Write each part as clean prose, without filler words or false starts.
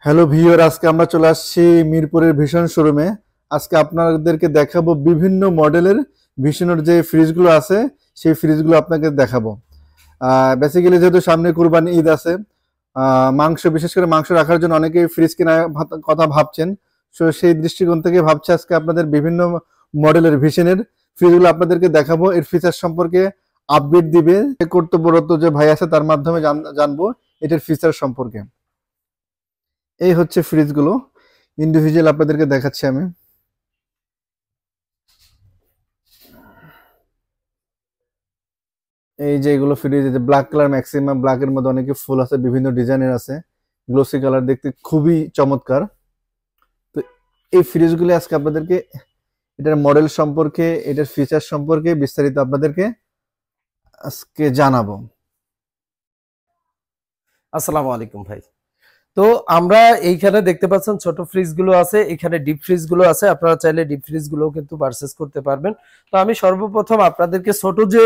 Hello viewer, আজকে আমরা চলে আসছি মিরপুরের ভীষণ শোরুমে। আজকে আপনাদেরকে দেখাবো বিভিন্ন মডেলের ভীষণের যে ফ্রিজগুলো আছে সেই ফ্রিজগুলো আপনাকে দেখাবো। বেসিক্যালি যেহেতু সামনে কুরবানি ঈদ আছে, মাংস বিশেষ করে মাংস রাখার জন্য অনেকেই ফ্রিজ কেনার কথা ভাবছেন। সো সেই দৃষ্টিকোণ থেকে ভাবছি আজকে আপনাদের বিভিন্ন মডেলের ভীষণের ফ্রিজগুলো আপনাদেরকে দেখাবো, এর ফিচার সম্পর্কে আপডেট দিবে কর্তব্যরত যে ভাই আছে তার মাধ্যমে জানবো এটার ফিচার সম্পর্কে। এই হচ্ছে ফ্রিজগুলো, ইন্ডিভিজুয়াল আপনাদেরকে দেখাচ্ছি আমি। এই যে এগুলো ফ্রিজ, এই যে ব্ল্যাক কালার, ম্যাক্সিমাম ব্ল্যাকের মধ্যে অনেকে ফুল আছে, বিভিন্ন ডিজাইনের আছে, গ্লোসি কালার, দেখতে খুবই চমৎকার। তো এই ফ্রিজগুলো আজকে আপনাদেরকে এটার মডেল সম্পর্কে, এটার ফিচার সম্পর্কে বিস্তারিত আপনাদেরকে আজকে জানাবো। আসসালামু আলাইকুম ভাই। তো আমরা এইখানে দেখতে পাচ্ছেন ছোট ফ্রিজ গুলো আছে, এখানে ডিপ ফ্রিজ গুলো আছে। আপনারা চাইলে ডিপ ফ্রিজ গুলো কিন্তু পারচেজ করতে পারবেন। তো আমি সর্বপ্রথম আপনাদেরকে ছোট যে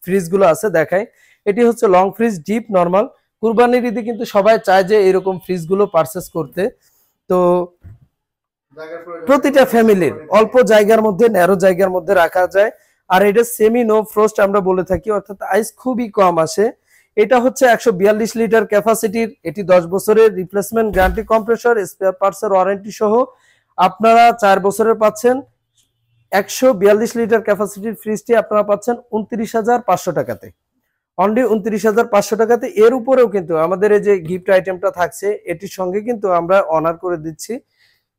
ফ্রিজ গুলো আছে দেখাই। এটি হচ্ছে লং ফ্রিজ, ডিপ, নরমাল। কুরবানির ঈদে কিন্তু সবাই চায় যে এরকম ফ্রিজ গুলো পারচেজ করতে। তো প্রতিটা ফ্যামিলির অল্প জায়গার মধ্যে, ন্যারো জায়গার মধ্যে রাখা যায়। আর এটা সেমি নো ফ্রস্ট আমরা বলে থাকি, অর্থাৎ আইস খুবই কম আসে। এটা হচ্ছে 142 লিটার ক্যাপাসিটির, এটি 10 বছরের রিপ্লেসমেন্ট গ্যারান্টি, কম্প্রেসর, স্পেয়ার পার্টসের ওয়ারেন্টি সহ আপনারা 4 বছরের পাচ্ছেন। 142 লিটার ক্যাপাসিটির ফ্রিজটি আপনারা পাচ্ছেন 29,500 টাকাতে, অনলি 29,500 টাকাতে। এর উপরেও কিন্তু আমাদের এই যে গিফট আইটেমটা থাকছে, এটির সঙ্গে কিন্তু আমরা অনার করে দিচ্ছি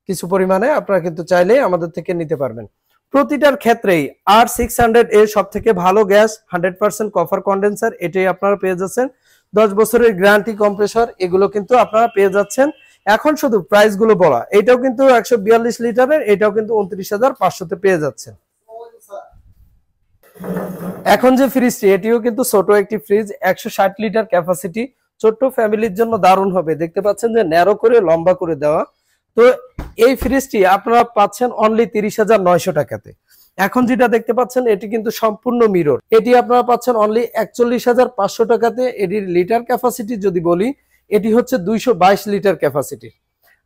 কিছু পরিমাণে। আপনারা কিন্তু চাইলে আমাদের থেকে নিতে পারবেন। প্রতিটার ক্ষেত্রেই R600 এর সব থেকে ভালো গ্যাস, 100% কপার কন্ডেন্সার, এটাই আপনারা পেয়ে যাচ্ছেন। 10 বছরের গ্যারান্টি, কম্প্রেসর, এগুলো কিন্তু আপনারা পেয়ে যাচ্ছেন। এখন শুধু প্রাইস গুলো বলা, এটাও কিন্তু 142 লিটারের, এটাও কিন্তু 29,500 পেয়ে যাচ্ছেন। এখন যে ফ্রিজটি, এটিও কিন্তু ছোট একটি ফ্রিজ, 160 লিটার ক্যাপাসিটি, ছোট্ট ফ্যামিলির জন্য দারুণ হবে। দেখতে পাচ্ছেন যে ন্যারো করে, লম্বা করে দেওয়া। তো এই ফ্রিজটি আপনারা পাচ্ছেন অনলি 30,900 টাকাতে। এখন যেটা দেখতে পাচ্ছেন এটি কিন্তু সম্পূর্ণ মিরর, এটি আপনারা পাচ্ছেন অনলি 41,500 টাকাতে। এটির লিটার ক্যাপাসিটি যদি বলি, এটি হচ্ছে 222 লিটার ক্যাপাসিটি।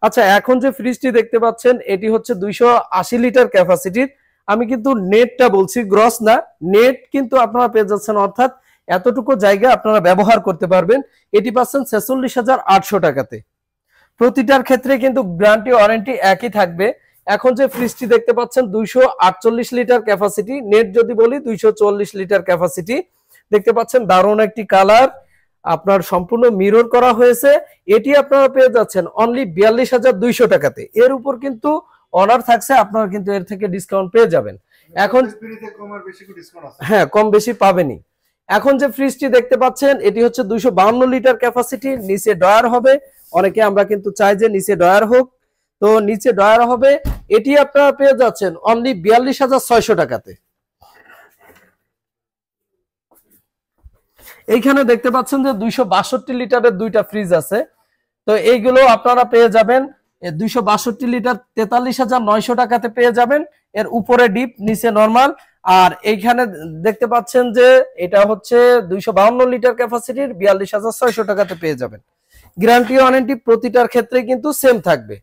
আচ্ছা, এখন যে ফ্রিজটি দেখতে পাচ্ছেন এটি হচ্ছে 280 লিটার ক্যাপাসিটির। আমি কিন্তু নেটটা বলছি, গ্রস না, নেট কিন্তু আপনারা পেয়ে যাচ্ছেন, অর্থাৎ এতটুকু জায়গা আপনারা ব্যবহার করতে পারবেন। এটি পাচ্ছেন 46,800 টাকাতে। প্রতিটার ক্ষেত্রে কিন্তু গ্যারান্টি ওয়ারেন্টি একই থাকবে। এখন যে ফ্রিজটি দেখতে পাচ্ছেন 248 লিটার ক্যাপাসিটি, নেট যদি বলি 240 লিটার ক্যাপাসিটি। দেখতে পাচ্ছেন দারুণ একটি কালার, আপনার সম্পূর্ণ মিরর করা হয়েছে। এটি আপনারা পেয়ে যাচ্ছেন অনলি 42,200 টাকাতে। এর উপর কিন্তু অনার থাকছে, আপনারা কিন্তু এর থেকে ডিসকাউন্ট পেয়ে যাবেন। এখন হ্যাঁ, কম বেশি পাবেনই। এখন যে ফ্রিজটি দেখতে পাচ্ছেন এটি হচ্ছে 252 লিটার ক্যাপাসিটি, নিচে ডয়ার হবে। অনেকে আমরা কিন্তু চাই যে নিচে ডয়ার হোক, তো নিচে ডয়ার হবে। এটি আপনারা পেয়ে যাচ্ছেন অনলি 42,600 টাকাতে। এইখানে দেখতে পাচ্ছেন যে 262 লিটারের দুইটা ফ্রিজ আছে। তো এইগুলো আপনারা পেয়ে যাবেন 262 লিটার 43,900 টাকাতে পেয়ে যাবেন। এর উপরে ডিপ, নিচে নরমাল। আর এইখানে দেখতে পাচ্ছেন যে এটা হচ্ছে 252 লিটার ক্যাপাসিটির, 42,600 টাকাতে পেয়ে যাবেন। গ্যারান্টি ওয়ারেন্টি প্রতিটার ক্ষেত্রে কিন্তু সেম থাকবে।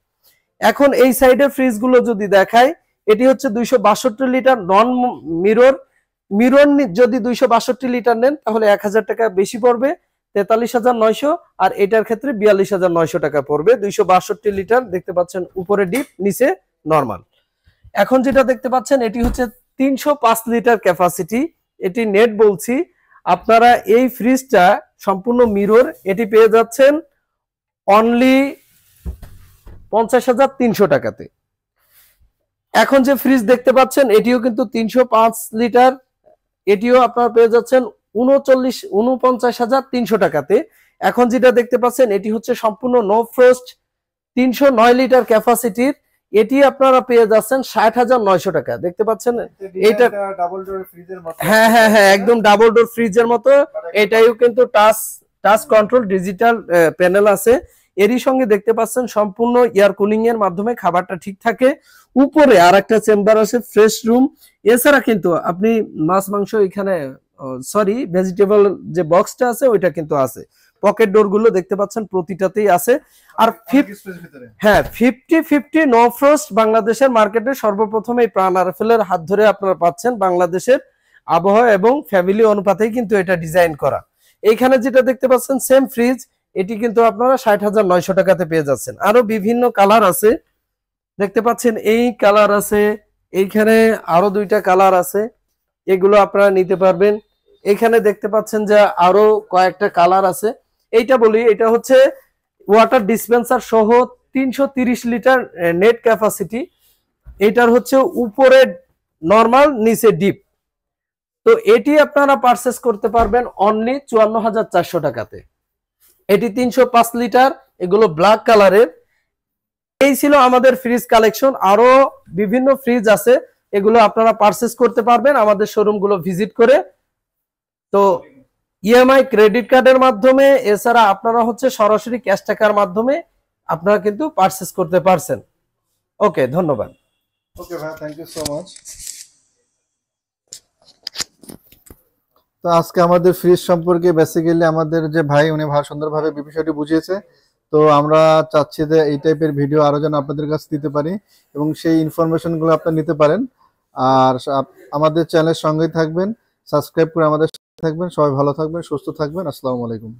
এখন এই সাইডের ফ্রিজ গুলো যদি দেখাই, এটি হচ্ছে 262 লিটার নন মিরর। মিরর যদি 262 লিটার নেন তাহলে 1,000 টাকা বেশি পড়বে, 43,900। আর এটার ক্ষেত্রে 42,900 টাকা পড়বে। 262 লিটার দেখতে পাচ্ছেন, উপরে ডিপ, নিচে নরমাল। এখন যেটা দেখতে পাচ্ছেন এটি হচ্ছে 305 লিটার ক্যাপাসিটি, এটি নেট বলছি। আপনারা এই ফ্রিজটা সম্পূর্ণ মিরর, এটি পেয়ে যাচ্ছেন অনলি 50,300 টাকাতে। এখন যে ফ্রিজ দেখতে পাচ্ছেন এটিও কিন্তু 305 লিটার, এটিও আপনারা পেয়ে যাচ্ছেন 49,300 টাকাতে। এখন যেটা দেখতে পাচ্ছেন এটি হচ্ছে সম্পূর্ণ নো ফ্রস্ট, 309 লিটার ক্যাপাসিটির, এটি আপনারা পেয়ে যাচ্ছেন 60,900 টাকা। দেখতে পাচ্ছেন এইটা ডাবল ডোর ফ্রিজের মতো, হ্যাঁ হ্যাঁ হ্যাঁ, একদম ডাবল ডোর ফ্রিজের মতো। এটাইও কিন্তু টাচ কন্ট্রোল ডিজিটাল প্যানেল আছে। এরই সঙ্গে দেখতে পাচ্ছেন সম্পূর্ণ এয়ার কুলিং এর মাধ্যমে খাবারটা ঠিক থাকে। উপরে আর একটা চেম্বার আছে, ফ্রেশ রুম। এছাড়া কিন্তু আপনি মাছ মাংস এখানে, সরি, ভেজিটেবল যে বক্সটা আছে ওইটা কিন্তু আছে। পকেট ডোর গুলো দেখতে পাচ্ছেন প্রতিটাতেই আছে। আর হ্যাঁ 50-50 নো ফ্রস্ট বাংলাদেশের মার্কেটে সর্বপ্রথম এই প্রাণ আরএফএল-এর হাত ধরে আপনারা পাচ্ছেন। বাংলাদেশের আবহাওয়া এবং ফ্যামিলি অনুপাতেই কিন্তু এটা ডিজাইন করা। এইখানে যেটা দেখতে পাচ্ছেন সেম ফ্রিজ, এটি কিন্তু আপনারা 60,900 টাকাতে পেয়ে যাচ্ছেন। আরো বিভিন্ন কালার আছে দেখতে পাচ্ছেন, এই কালার আছে, এইখানে আরো দুইটা কালার আছে, এগুলো আপনারা নিতে পারবেন। এখানে দেখতে পাচ্ছেন যে আরো কয়েকটা কালার আছে। এইটা বলি, এটা হচ্ছে ওয়াটার ডিসপেন্সার সহ 330 লিটার নেট ক্যাপাসিটি। এটার হচ্ছে উপরে নরমাল, নিচে ডিপ। তো এটি আপনারা পারচেস করতে পারবেন অনলি 54,400 টাকাতে। এটি 305 লিটার, এগুলো ব্ল্যাক কালারের। এই ছিল আমাদের ফ্রিজ কালেকশন। আরো বিভিন্ন ফ্রিজ আছে, এগুলো আপনারা পারচেস করতে পারবেন আমাদের শোরুম গুলো ভিজিট করে। তো ইএমআই ক্রেডিট কার্ডের মাধ্যমে, এছাড়া আপনারা হচ্ছে সরাসরি ক্যাশ টাকার মাধ্যমে আপনারা কিন্তু পারচেস করতে পারছেন। ওকে, ধন্যবাদ। ওকে ভাই, থ্যাংক ইউ সো মাচ। তো আজকে আমাদের ফ্রিজ সম্পর্কে বেসিক্যালি আমাদের যে ভাই, উনি সুন্দরভাবে বিষয়টি বুঝিয়েছে। তো আমরা চাচ্ছি যে এই টাইপের ভিডিও আরো যেন আপনাদের কাছে দিতে পারি এবং সেই ইনফরমেশনগুলো আপনারা নিতে পারেন। আর আমাদের চ্যানেলের সঙ্গেই থাকবেন, সাবস্ক্রাইব করে আমাদের সাথে থাকবেন। সবাই ভালো থাকবেন, সুস্থ থাকবেন। আসসালামু আলাইকুম।